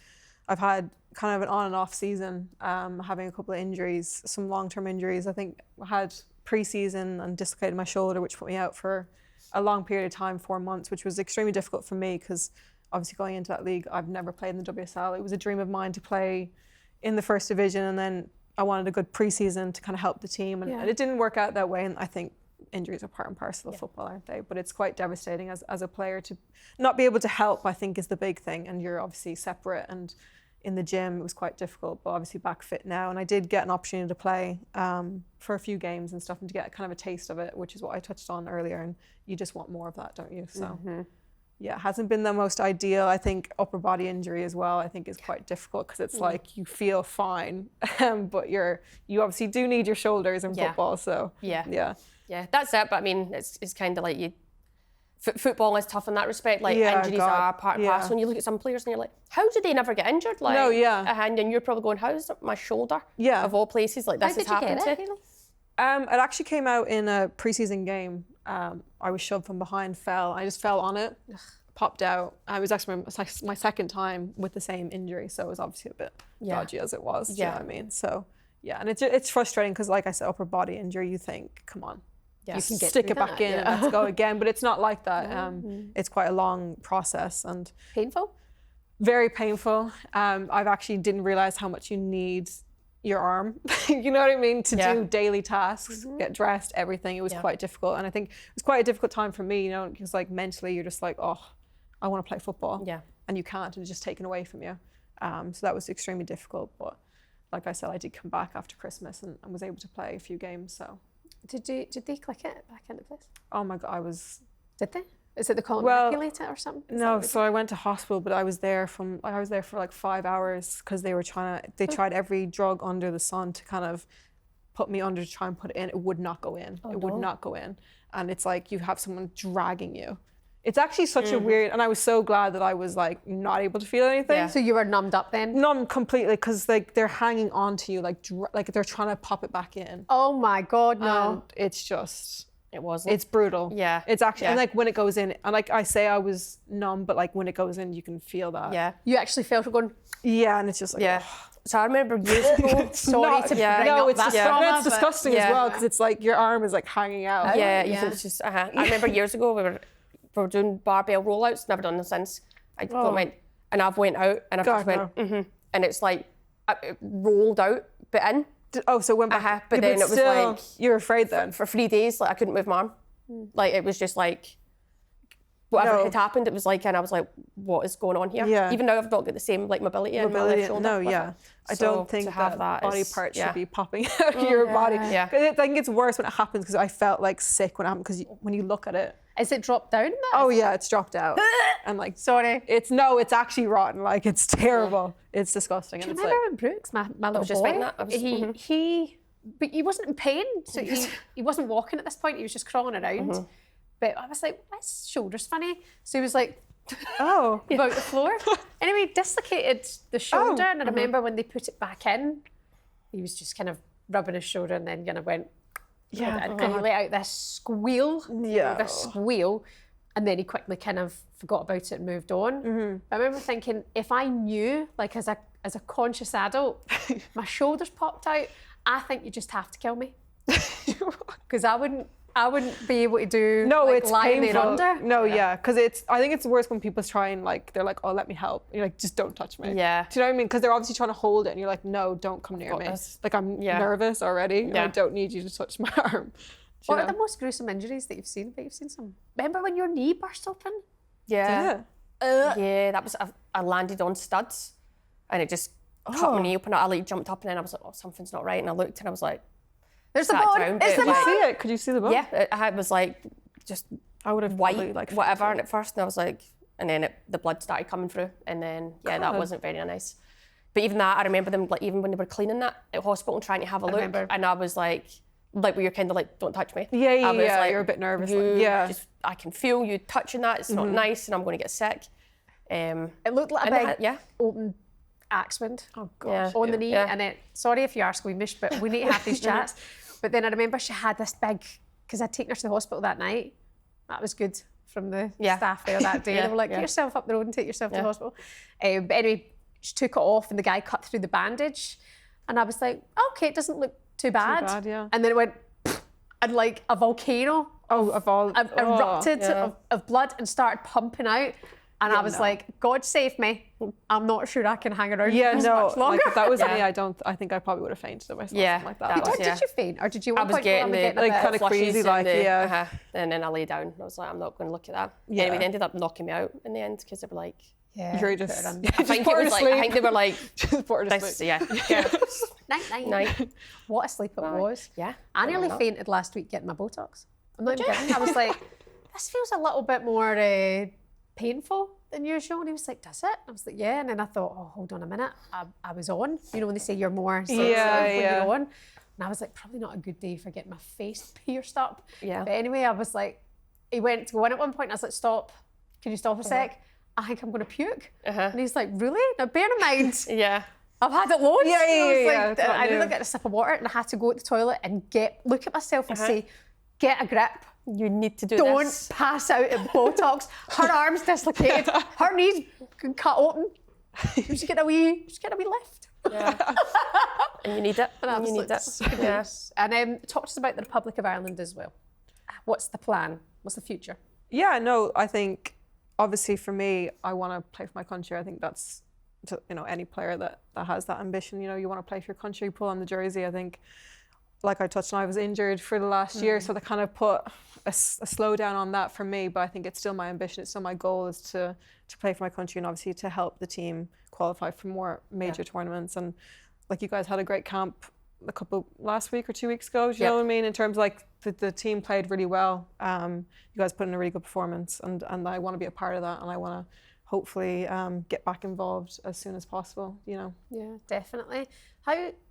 C: I've had kind of an on and off season, having a couple of injuries, some long-term injuries. I think I had pre-season and dislocated my shoulder, which put me out for a long period of time, 4 months, which was extremely difficult for me because obviously going into that league, I've never played in the WSL. It was a dream of mine to play in the first division, and then I wanted a good pre-season to kind of help the team, and it didn't work out that way. And I think injuries are part and parcel of football, aren't they? But it's quite devastating as a player to not be able to help, I think, is the big thing. And you're obviously separate, and in the gym it was quite difficult, but obviously back fit now. And I did get an opportunity to play for a few games and stuff, and to get kind of a taste of it, which is what I touched on earlier. And you just want more of that, don't you? So yeah, it hasn't been the most ideal. I think upper body injury as well, I think, is quite difficult, because it's like you feel fine, but you obviously do need your shoulders in football. So yeah,
B: that's it. But I mean, it's kind of like football is tough in that respect. Like injuries are part and parcel. When you look at some players and you're like, how do they never get injured? Like, and you're probably going, how's my shoulder? Of all places, like this has happened to.
A: You know?
C: It actually came out in a pre-season game. I was shoved from behind, I just fell on it, popped out. It was actually my second time with the same injury, so it was obviously a bit dodgy as it was. Do you know what I mean? So yeah, and it's frustrating, because like I said, upper body injury, you think, come on, you can stick it back in and let's go again. But it's not like that. It's quite a long process and
A: painful.
C: Very painful. I've actually didn't realize how much you need your arm, you know what I mean, to do daily tasks, get dressed, everything. It was quite difficult, and I think it was quite a difficult time for me, you know, because like mentally you're just like, oh, I want to play football, and you can't, and it's just taken away from you. So that was extremely difficult. But like I said, I did come back after Christmas and was able to play a few games. So
A: did they click it back into place?
C: Oh my God,
A: Did they? Is it the column manipulated or something?
C: No, so I went to hospital, but I was there for like 5 hours, because they tried every drug under the sun to kind of put me under, to try and put it in. It would not go in. Would not go in. And it's like you have someone dragging you. It's actually such a weird, and I was so glad that I was like not able to feel anything.
A: Yeah. So you were numbed up then?
C: Numb completely, because like they're hanging on to you, like they're trying to pop it back in.
A: Oh my God, no.
C: And it's just...
B: It wasn't.
C: It's brutal.
B: Yeah.
C: It's actually, and like when it goes in, and like I say I was numb, but like when it goes in, you can feel that.
B: Yeah.
A: You actually felt it going.
C: Yeah, and it's just like.
B: So I remember years ago.
A: Sorry to bring up
C: it's
A: that trauma,
C: it's disgusting as well, because it's like your arm is like hanging out.
B: It's just. I remember years ago we were doing barbell rollouts. Never done them since. I went and I've went out and I've just went and it's like it rolled out but in.
C: Oh, so it went back.
B: But then it was like
C: you're afraid then
B: for 3 days. Like I couldn't move my arm. Like it was just like whatever had happened. It was like, and I was like, what is going on here?
C: Yeah.
B: Even though I've not got the same like mobility in my left shoulder.
C: No, yeah. I don't think that body parts should be popping out of your body.
B: Yeah.
C: I think it's worse when it happens, because I felt like sick when it happened, because when you look at it.
A: Is it dropped down?
C: Oh yeah, it's dropped out. And like,
A: sorry.
C: It's actually rotten. Like it's terrible. It's disgusting.
A: Do you remember when Brooks, my little boy, but he wasn't in pain, so he wasn't walking at this point. He was just crawling around. But I was like, his shoulder's funny. So he was like, about the floor. Anyway, dislocated the shoulder, and I remember when they put it back in, he was just kind of rubbing his shoulder, and then kind of went, and he let out this squeal, and then he quickly kind of forgot about it and moved on. I remember thinking, if I knew, like as a conscious adult, my shoulders popped out, I think you just have to kill me, because I wouldn't be able to do.
C: No,
A: like,
C: it's
A: lying
C: painful.
A: there under.
C: No, because I think it's worse when people try and like they're like, oh, let me help. You're like, just don't touch me.
B: Yeah.
C: Do you know what I mean? Because they're obviously trying to hold it, and you're like, no, don't come near me. Like I'm nervous already. And I don't need you to touch my arm.
A: What are the most gruesome injuries that you've seen? But you've seen some. Remember when your knee burst open?
B: Yeah, that was I landed on studs, and it just cut my knee open. I like jumped up, and then I was like, oh, something's not right, and I looked, and I was like,
A: there's the bone.
C: Could you see the bone?
B: Yeah, it was like just
C: I would have
B: white,
C: like
B: whatever. And at first, and I was like, and then the blood started coming through, and then that wasn't very nice. But even that, I remember them like even when they were cleaning that at hospital and trying to have a look, and I was like where you're kind of like, don't touch me.
C: Yeah. Like, you're a bit nervous.
B: I can feel you touching that. It's not nice, and I'm going to get sick.
A: It looked like a big open axe wound on the knee, and then sorry if you are squeamish, but we need to have these chats. But then I remember she had this big, because I'd taken her to the hospital that night. That was good from the staff there that day. They were like, get yourself up the road and take yourself to the hospital. But anyway, she took it off, and the guy cut through the bandage, and I was like, okay, it doesn't look too bad. And then it went, and like a volcano erupted of blood and started pumping out. And I was like, God save me. I'm not sure I can hang around
C: Yeah,
A: this
C: no,
A: much longer.
C: like if that was me, I think I probably would have fainted at myself,
B: Yeah,
C: something like that.
B: that was-
A: Did you faint, or did you?
B: I was getting the
A: a bit-
C: kind of
B: flushies
C: crazy,
B: and
C: like, yeah.
B: And then I lay down. I was like, I'm not going to look at that.
C: Yeah.
B: Anyway, they ended up knocking me out in the end because they were like,
A: Yeah,
C: You're just,
A: put it on.
B: I think it was like, I think they were like,
C: just put her to
B: this,
C: sleep.
B: yeah.
A: Night.
B: Night.
A: What a sleep it was.
B: Yeah.
A: I nearly fainted last week getting my Botox. I'm not even kidding. I was like, this feels a little bit more painful than usual. And he was like, does it? I was like, yeah. And then I thought, oh, hold on a minute. I was on. You know, when they say you're more sensitive when you're on. And I was like, probably not a good day for getting my face pierced up.
B: Yeah.
A: But anyway, I was like, he went to go in at one point. And I was like, stop. Can you stop a sec? I think I'm going to puke. And he's like, really? Now, bear in mind,
B: Yeah.
A: I've had it loads.
C: Yeah,
A: I was
C: yeah,
A: like,
C: yeah,
A: I
C: yeah.
A: didn't get a sip of water and I had to go to the toilet and look at myself and say, get a grip.
B: You need to do
A: Don't
B: this.
A: pass out at Botox. Her arm's dislocated. Her knees cut open. She's getting a wee lift.
B: Yeah. And you need it.
A: And I was
B: you
A: like,
B: need it. Yeah.
A: And talk to us about the Republic of Ireland as well. What's the plan? What's the future?
C: Yeah, no, I think obviously for me, I want to play for my country. I think that's, any player that has that ambition, you want to play for your country, pull on the jersey. I think, like I touched on, I was injured for the last year, so they kind of put a slowdown on that for me, but I think it's still my ambition, it's still my goal is to play for my country and obviously to help the team qualify for more major tournaments. And like you guys had a great camp last week or 2 weeks ago, do you know what I mean? In terms of like the team played really well. You guys put in a really good performance and I want to be a part of that and I want to hopefully get back involved as soon as possible, Yeah,
A: definitely.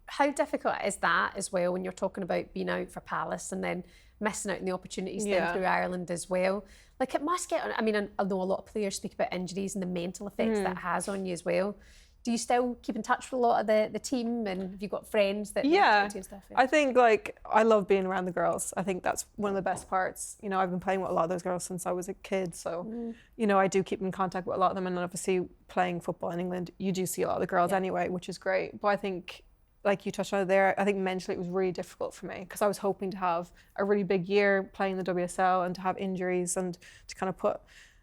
A: How difficult is that as well when you're talking about being out for Palace and then missing out on the opportunities then through Ireland as well? Like it must get, I mean, I know a lot of players speak about injuries and the mental effects that it has on you as well. Do you still keep in touch with a lot of the team and have you got friends that talk to you and stuff?
C: I think like I love being around the girls. I think that's one of the best parts. I've been playing with a lot of those girls since I was a kid, so I do keep in contact with a lot of them. And obviously playing football in England, you do see a lot of the girls anyway, which is great. But I think, like you touched on it there, I think mentally it was really difficult for me because I was hoping to have a really big year playing the WSL and to have injuries and to kind of put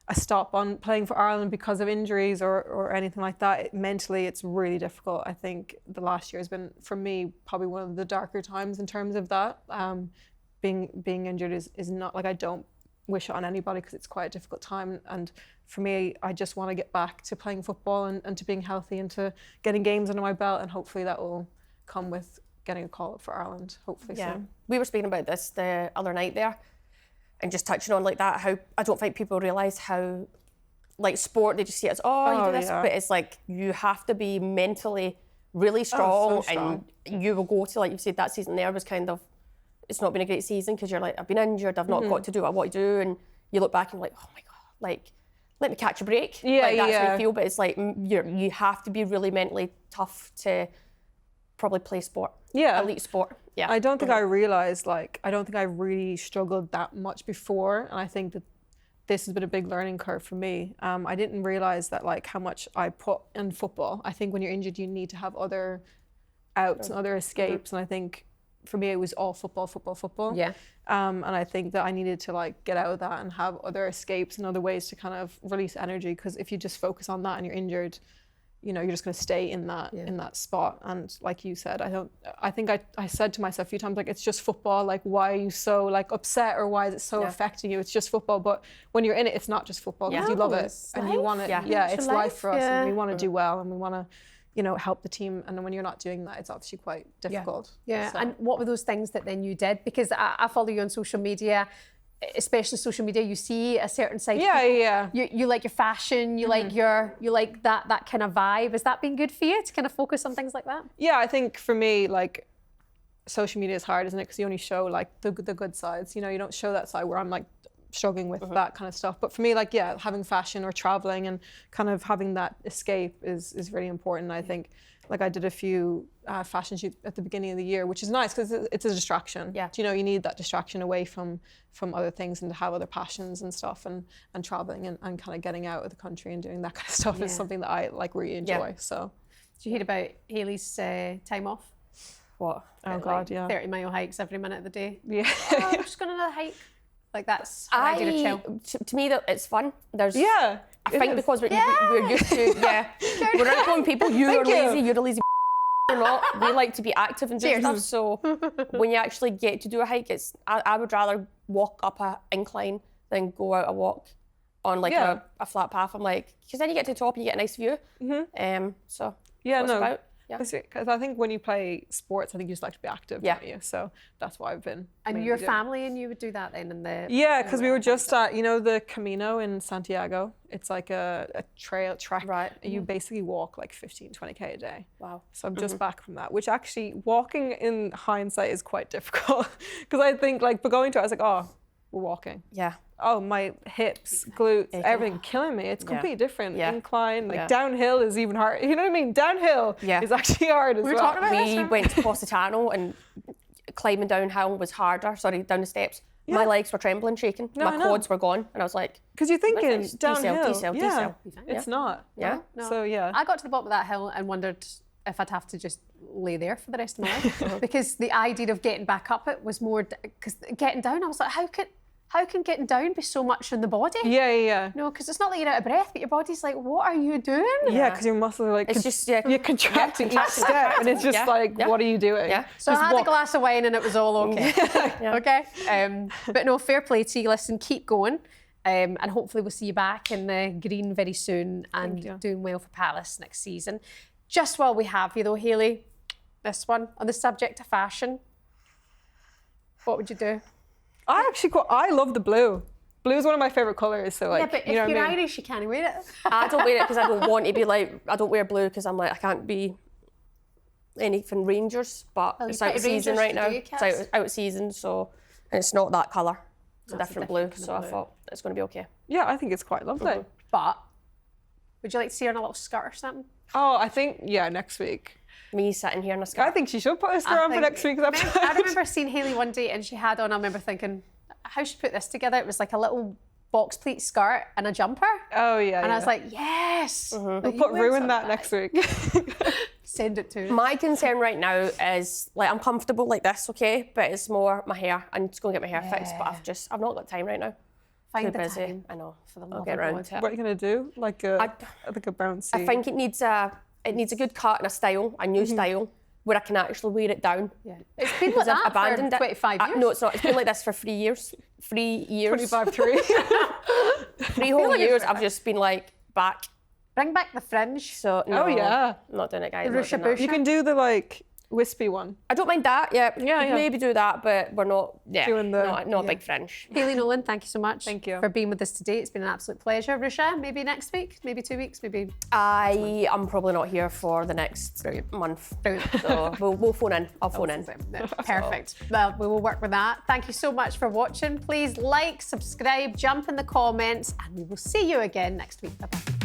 C: a stop on playing for Ireland because of injuries or anything like that. Mentally, it's really difficult. I think the last year has been, for me, probably one of the darker times in terms of that. Being injured is not, like I don't wish it on anybody because it's quite a difficult time. And for me, I just want to get back to playing football and to being healthy and to getting games under my belt, and hopefully that will come with getting a call up for Ireland, hopefully soon.
B: We were speaking about this the other night there. And just touching on like that, how I don't think people realise how, like sport, they just see it as, you do this, but it's like you have to be mentally really strong, and you will go to, like you said, that season there was kind of, it's not been a great season because you're like, I've been injured, I've not got to do what I want to do, and you look back and you're like, oh my God, like, let me catch a break. Like that's how you feel, but it's like, you have to be really mentally tough to probably play sport. Elite sport.
C: I don't think I realised, I don't think I really struggled that much before, and I think that this has been a big learning curve for me. I didn't realise that how much I put in football. I think when you're injured, you need to have other outs and other escapes, and I think for me it was all football.
A: Yeah.
C: And I think that I needed to get out of that and have other escapes and other ways to kind of release energy, because if you just focus on that and you're injured, you're just going to stay in that spot. And like you said, I think I said to myself a few times, it's just football, why are you so upset, or why is it so affecting you? It's just football. But when you're in it, it's not just football, because you love it and you want it. It's life for us, and we want to do well, and we want to help the team. And then when you're not doing that, it's obviously quite difficult.
A: Yeah.
C: So.
A: And what were those things that then you did? Because I follow you on social media, especially social media, you see a certain side. You like your fashion, you like that kind of vibe. Has that been good for you to kind of focus on things like that?
C: Yeah, I think for me, social media is hard, isn't it? Because you only show the good sides. You don't show that side where I'm struggling with that kind of stuff. But for me, having fashion or traveling and kind of having that escape is really important. I think I did a few fashion shoots at the beginning of the year, which is nice because it's a distraction.
B: Yeah.
C: You need that distraction away from other things and to have other passions and stuff, and traveling and kind of getting out of the country and doing that kind of stuff is something that I really enjoy.
B: Yeah.
C: So.
A: Did you hear about Hayley's time off?
B: What?
C: Oh God, yeah.
A: 30-mile hikes every minute of the day.
C: Yeah.
A: I'm just going on a hike. That's how I do to chill.
B: To me, that it's fun. There's I think because we're used to, we're outgoing people. You're lazy, you're a lazy or not. We like to be active and do stuff. So when you actually get to do a hike, I would rather walk up an incline than go out a walk on like a flat path. I'm like, because then you get to the top and you get a nice view. So
C: yeah,
B: what's
C: no.
B: about?
C: Because I think when you play sports, I think you just like to be active, don't you? So that's why I've been.
A: And your family and you would do that then in the.
C: Yeah, because we were just at, you know, the Camino in Santiago. It's like a trail track.
B: Right.
C: You basically walk like 15, 20K a day.
B: Wow.
C: So I'm just back from that, which actually walking in hindsight is quite difficult. Because I think like, but going to it, I was like, oh, we're walking.
B: Yeah.
C: Oh, my hips, glutes, everything killing me. It's completely different. Incline, like downhill is even hard. You know what I mean? Downhill is actually hard as well.
B: We went to Positano and climbing downhill was harder. Sorry, down the steps. My legs were trembling, shaking. My quads were gone, and I was like,
C: because you're thinking downhill.
B: Decel.
C: It's not.
B: Yeah.
A: No.
C: So
A: I got to the bottom of that hill and wondered if I'd have to just lay there for the rest of my life. Because the idea of getting back up it was more, because getting down, I was like, how can getting down be so much in the body?
C: Yeah.
A: No, because it's not that you're out of breath, but your body's like, what are you doing?
C: Yeah, because your muscles are like,
B: it's just
C: you're contracting each step, and it's just like, what are you doing?
B: Yeah.
A: So
C: just
A: I had a glass of wine and it was all okay. Okay. But no, fair play to you. Listen, keep going. And hopefully we'll see you back in the green very soon and doing well for Palace next season. Just while we have you though, Hayley, this one, on the subject of fashion, what would you do?
C: I love the blue. Blue is one of my favourite colours. So like,
A: but if you're Irish, you can't wear it.
B: I don't wear it because I don't want to be like, I don't wear blue because I'm like, I can't be anything Rangers, but it's out of season right now. It's out of season, so it's not that colour. It's a different blue, so I thought it's going to be okay.
C: Yeah, I think it's quite lovely.
A: But would you like to see her in a little skirt or something?
C: Oh, I think, next week.
B: Me sitting here in a skirt.
C: I think she should put a skirt on for next week's episode.
A: I remember seeing Hayley one day and she had on, I remember thinking, how she put this together? It was like a little box pleat skirt and a jumper.
C: Oh, yeah.
A: And I was like, yes.
C: We'll put ruin that next week.
A: Send it to her.
B: My concern right now is, like, I'm comfortable like this, okay? But it's more my hair. I need to go and get my hair fixed, but I've not got time right now.
A: Find
B: Too
A: the
B: busy.
A: time.
B: I know.
A: For the
B: I'll get around to it.
C: What are you going to do? Like a bouncy?
B: I think it needs a good cut and a style, a new style, where I can actually wear it down.
A: Yeah. It's been like that
B: abandoned
A: for 25 years.
B: No, it's not. It's been like this for 3 years. 3 years.
C: 25-3.
B: 3 whole years, I've just been like, back.
A: Bring back the fringe.
B: So, no, I'm not doing it, guys.
A: The Ruesha bush.
C: You can do the, like, wispy one.
B: I don't mind that, maybe do that, but we're not
C: doing the
B: not a big fringe.
A: Hayley Nolan, thank you so much.
C: Thank you
A: for being with us today. It's been an absolute pleasure. Ruesha, maybe next week, maybe 2 weeks, maybe.
B: I'm probably not here for the next month. So we'll phone in. I'll phone in.
A: Perfect. Well, we will work with that. Thank you so much for watching. Please like, subscribe, jump in the comments, and we will see you again next week. Bye-bye.